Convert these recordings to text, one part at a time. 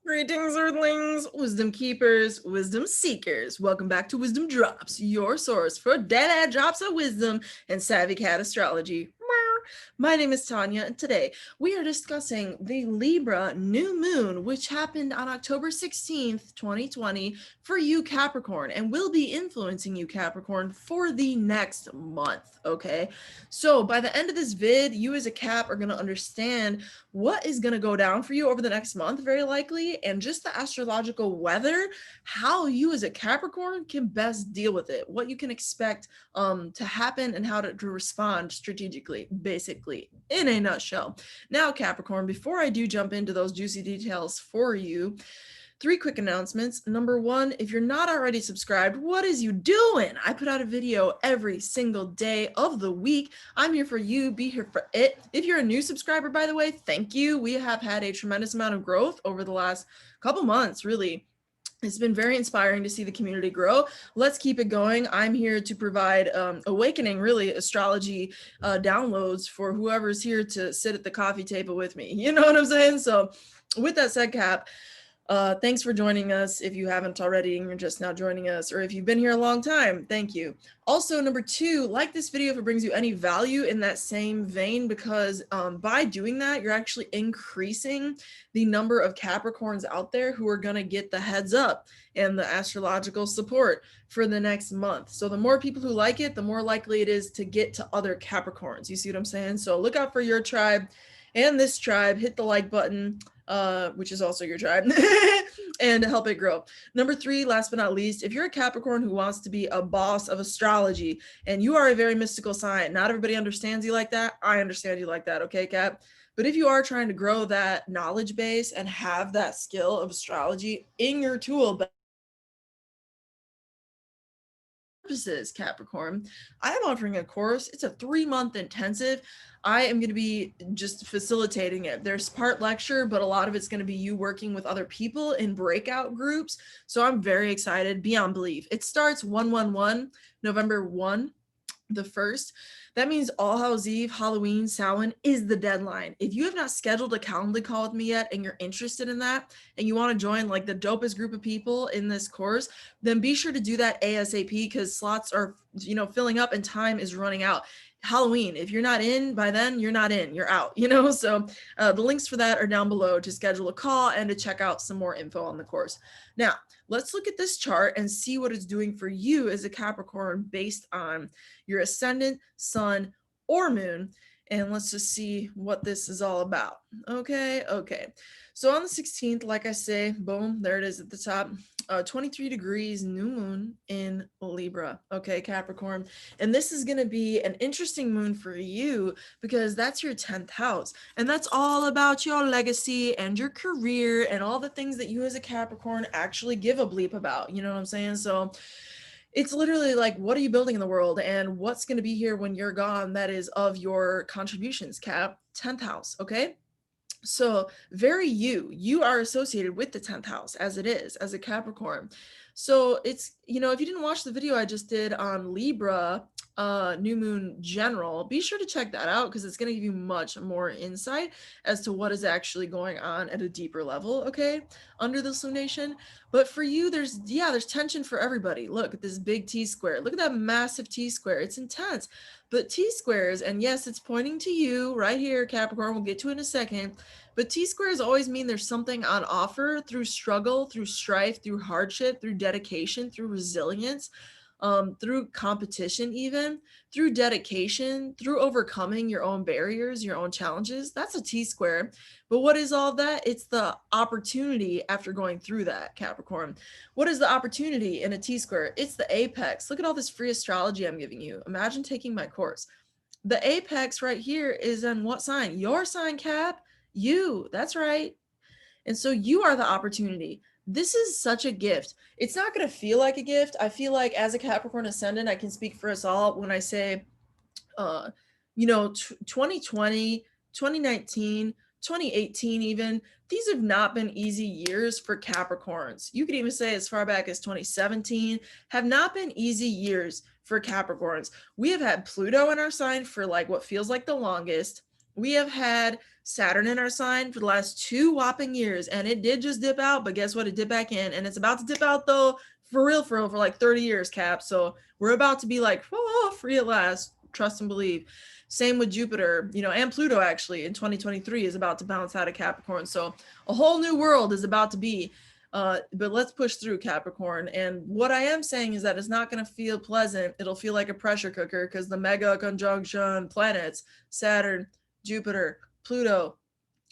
Greetings, Earthlings, wisdom keepers, wisdom seekers. Welcome back to WizdomDropz, your source for dead-ass drops of wisdom and savvy cat astrology. My name is Tonia, and today we are discussing the Libra new moon, which happened on October 16th, 2020 for you, Capricorn, and will be influencing you, Capricorn, for the next month, okay? So by the end of this vid, you as a Cap are going to understand what is going to go down for you over the next month, very likely, and just the astrological weather, how you as a Capricorn can best deal with it, what you can expect to happen, and how to respond strategically, basically, in a nutshell. Now, Capricorn, before I do jump into those juicy details for you, 3 quick announcements. Number 1, if you're not already subscribed, what is you doing? I put out a video every single day of the week. I'm here for you, be here for it. If you're a new subscriber, by the way, thank you. We have had a tremendous amount of growth over the last couple months, really. It's been very inspiring to see the community grow. Let's keep it going. I'm here to provide awakening, really, astrology downloads for whoever's here to sit at the coffee table with me. You know what I'm saying? So with that said, Cap, thanks for joining us. If you haven't already and you're just now joining us, or if you've been here a long time, thank you. Also, number 2, like this video if it brings you any value in that same vein, because by doing that, you're actually increasing the number of Capricorns out there who are going to get the heads up and the astrological support for the next month. So the more people who like it, the more likely it is to get to other Capricorns. You see what I'm saying? So look out for your tribe and this tribe. Hit the like button, which is also your tribe, and help it grow. Number 3, last but not least, if you're a Capricorn who wants to be a boss of astrology and you are a very mystical sign, not everybody understands you like that. I understand you like that, okay, Cap? But if you are trying to grow that knowledge base and have that skill of astrology in your tool belt, Capricorn, I am offering a course. It's a 3-month intensive. I am going to be just facilitating it. There's part lecture, but a lot of it's going to be you working with other people in breakout groups. So I'm very excited beyond belief. It starts 1/1/1, November 1, the 1st. That means All Hallows Eve, Halloween, Samhain is the deadline. If you have not scheduled a Calendly call with me yet and you're interested in that and you want to join like the dopest group of people in this course, then be sure to do that ASAP, because slots are, filling up and time is running out. Halloween, if you're not in by then, you're not in, you're out, so the links for that are down below to schedule a call and to check out some more info on the course. Now, let's look at this chart and see what it's doing for you as a Capricorn based on your ascendant, sun, or moon. And let's just see what this is all about. Okay. So on the 16th, like I say, boom, there it is at the top. 23 degrees new moon in Libra. Okay, Capricorn. And this is going to be an interesting moon for you because that's your 10th house. And that's all about your legacy and your career and all the things that you as a Capricorn actually give a bleep about. You know what I'm saying? So it's literally like, what are you building in the world and what's going to be here when you're gone? That is of your contributions, Cap. 10th house. Okay. So you are associated with the 10th house as it is, as a Capricorn. So it's, if you didn't watch the video I just did on Libra, new moon general, be sure to check that out because it's going to give you much more insight as to what is actually going on at a deeper level, okay, under this lunation. But for you, there's tension for everybody. Look at this big T square. Look at that massive T square. It's intense. But T squares, and yes, it's pointing to you right here, Capricorn. We'll get to it in a second. But T squares always mean there's something on offer through struggle, through strife, through hardship, through dedication, through resilience, through competition, even through dedication, through overcoming your own barriers, your own challenges. That's a T square. But what is all that? It's the opportunity after going through that, Capricorn. What is the opportunity in a T square? It's the apex. Look at all this free astrology I'm giving you. Imagine taking my course. The apex right here is in what sign? Your sign, Cap. You. That's right. And so you are the opportunity. This is such a gift. It's not going to feel like a gift. I feel like as a Capricorn ascendant, I can speak for us all when I say, 2020, 2019, 2018 even, these have not been easy years for Capricorns. You could even say as far back as 2017 have not been easy years for Capricorns. We have had Pluto in our sign for like what feels like the longest. We have had Saturn in our sign for the last 2 whopping years, and it did just dip out, but guess what? It dipped back in, and it's about to dip out though, for real, for like 30 years, Cap. So we're about to be like, oh, free at last. Trust and believe. Same with Jupiter, you know, and Pluto actually in 2023 is about to bounce out of Capricorn. So a whole new world is about to be. But let's push through, Capricorn. And what I am saying is that it's not going to feel pleasant. It'll feel like a pressure cooker because the mega conjunction planets, Saturn, Jupiter, Pluto,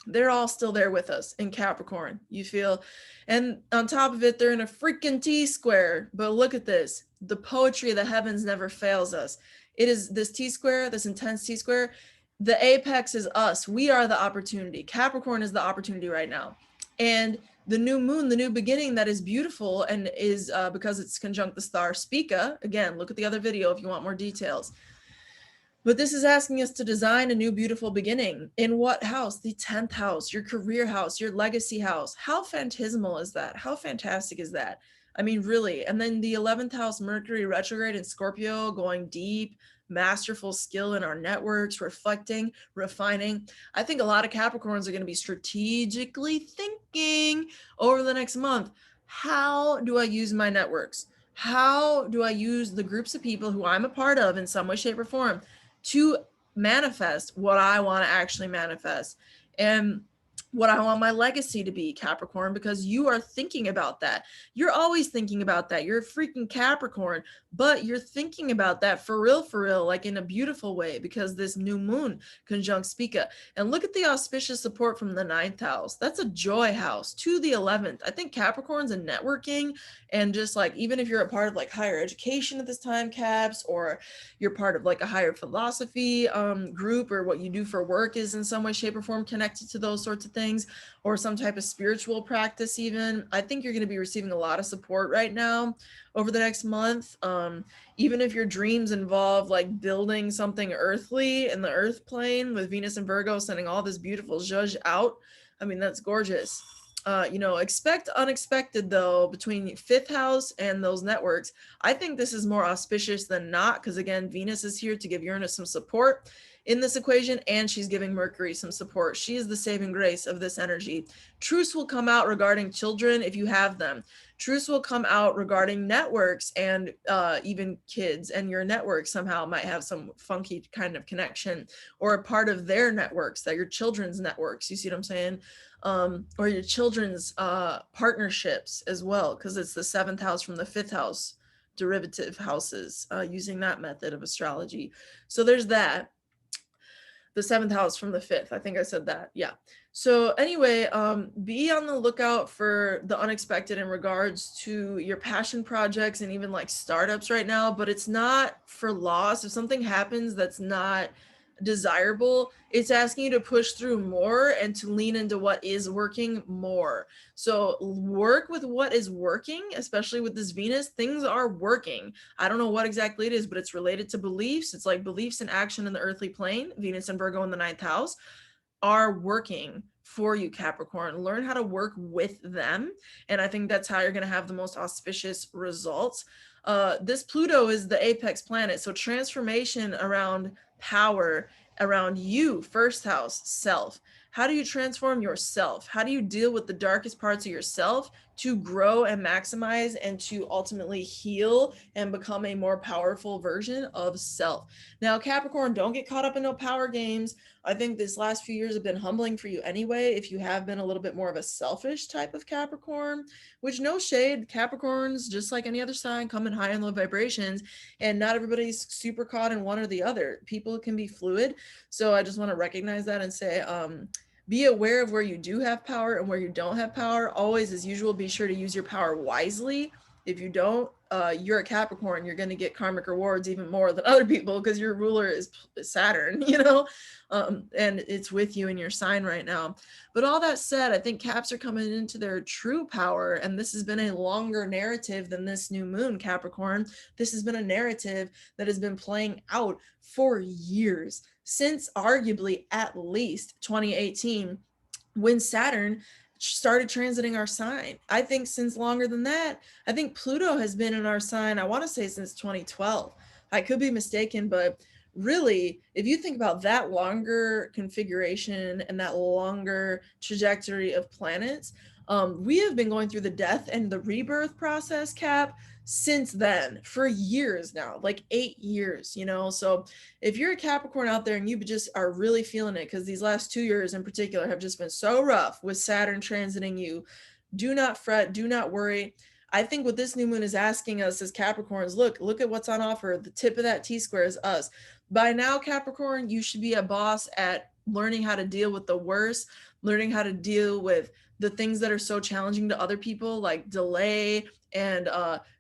they're all still there with us in Capricorn, you feel? And on top of it, they're in a freaking T-square. But look at this. The poetry of the heavens never fails us. It is this T-square, this intense T-square. The apex is us. We are the opportunity. Capricorn is the opportunity right now. And the new moon, the new beginning that is beautiful and is because it's conjunct the star Spica. Again, look at the other video if you want more details. But this is asking us to design a new beautiful beginning. In what house? The 10th house, your career house, your legacy house. How phantasmal is that? How fantastic is that? I mean, really. And then the 11th house, Mercury retrograde in Scorpio, going deep, masterful skill in our networks, reflecting, refining. I think a lot of Capricorns are going to be strategically thinking over the next month. How do I use my networks? How do I use the groups of people who I'm a part of in some way, shape, or form to manifest what I want to actually manifest and what I want my legacy to be, Capricorn, because you are thinking about that. You're always thinking about that. You're a freaking Capricorn, but you're thinking about that for real, like in a beautiful way, because this new moon conjunct Spica. And look at the auspicious support from the 9th house. That's a joy house to the 11th. I think Capricorn's in networking and just like, even if you're a part of like higher education at this time, Caps, or you're part of like a higher philosophy group, or what you do for work is in some way, shape, or form connected to those sorts of things, or some type of spiritual practice even, I think you're going to be receiving a lot of support right now over the next month. Even if your dreams involve like building something earthly in the earth plane with Venus and Virgo sending all this beautiful zhuzh out, I mean, that's gorgeous. You know, expect unexpected though between 5th house and those networks. I think this is more auspicious than not, because again, Venus is here to give Uranus some support in this equation, and she's giving Mercury some support. She is the saving grace of this energy. Truths will come out regarding children if you have them. Truths will come out regarding networks and even kids, and your network somehow might have some funky kind of connection or a part of their networks, that your children's networks, you see what I'm saying? Or your children's partnerships as well, because it's the 7th house from the 5th house derivative houses, using that method of astrology. So there's that. The 7th house from the 5th. I think I said that. Yeah. So anyway, be on the lookout for the unexpected in regards to your passion projects and even like startups right now, but it's not for loss. If something happens that's not desirable, it's asking you to push through more and to lean into what is working more. So work with what is working, especially with this Venus. Things are working. I don't know what exactly it is, but it's related to beliefs. It's like beliefs in action in the earthly plane. Venus and Virgo in the 9th house are working for you, Capricorn. Learn how to work with them. And I think that's how you're going to have the most auspicious results. This Pluto is the apex planet. So transformation around power, around you, 1st house, self. How do you transform yourself? How do you deal with the darkest parts of yourself to grow and maximize and to ultimately heal and become a more powerful version of self? Now, Capricorn, don't get caught up in no power games. I think this last few years have been humbling for you anyway, if you have been a little bit more of a selfish type of Capricorn, which, no shade, Capricorns, just like any other sign, come in high and low vibrations, and not everybody's super caught in one or the other. People can be fluid. So I just want to recognize that and say, be aware of where you do have power and where you don't have power. Always, as usual, be sure to use your power wisely. If you don't, you're a Capricorn, you're going to get karmic rewards even more than other people, because your ruler is Saturn, you know, and it's with you in your sign right now. But all that said, I think Caps are coming into their true power, and this has been a longer narrative than this new moon, Capricorn. This has been a narrative that has been playing out for years, since arguably at least 2018, when Saturn started transiting our sign. I think since longer than that. I think Pluto has been in our sign, I want to say since 2012. I could be mistaken, but really, if you think about that longer configuration and that longer trajectory of planets, we have been going through the death and the rebirth process, Cap, since then for years now, like 8 years, you know. So if you're a Capricorn out there and you just are really feeling it, because these last 2 years in particular have just been so rough with Saturn transiting you, do not fret, do not worry. I think what this new moon is asking us as Capricorns, look at what's on offer. The tip of that T-square is us. By now, Capricorn, you should be a boss at learning how to deal with the worst, learning how to deal with the things that are so challenging to other people, like delay and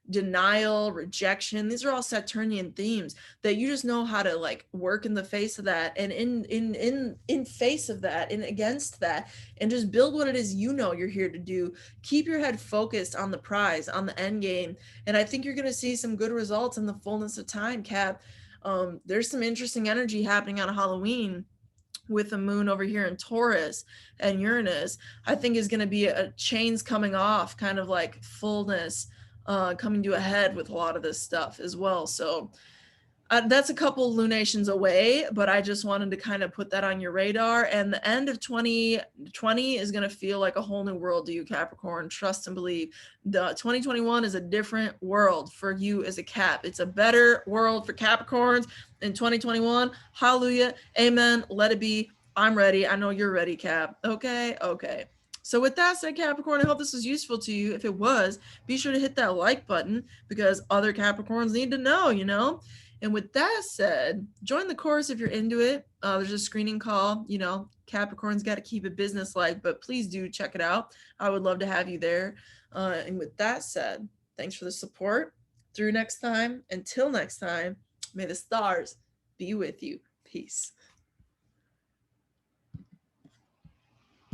denial, rejection. These are all Saturnian themes that you just know how to like work in the face of that, and in face of that, and against that, and just build what it is you know you're here to do. Keep your head focused on the prize, on the end game, and I think you're going to see some good results in the fullness of time, Cap. There's some interesting energy happening on Halloween with the moon over here in Taurus and Uranus. I think is going to be a chains coming off, kind of like fullness coming to a head with a lot of this stuff as well. So that's a couple lunations away, but I just wanted to kind of put that on your radar. And the end of 2020 is going to feel like a whole new world to you, Capricorn. Trust and believe. The 2021 is a different world for you as a Cap. It's a better world for Capricorns in 2021. Hallelujah. Amen. Let it be. I'm ready. I know you're ready, Cap. Okay. So with that said, Capricorn, I hope this was useful to you. If it was, be sure to hit that like button because other Capricorns need to know, you know? And with that said, join the course if you're into it. There's a screening call. You know, Capricorn's got to keep it business-like, but please do check it out. I would love to have you there. And with that said, thanks for the support. Through next time, until next time, may the stars be with you. Peace.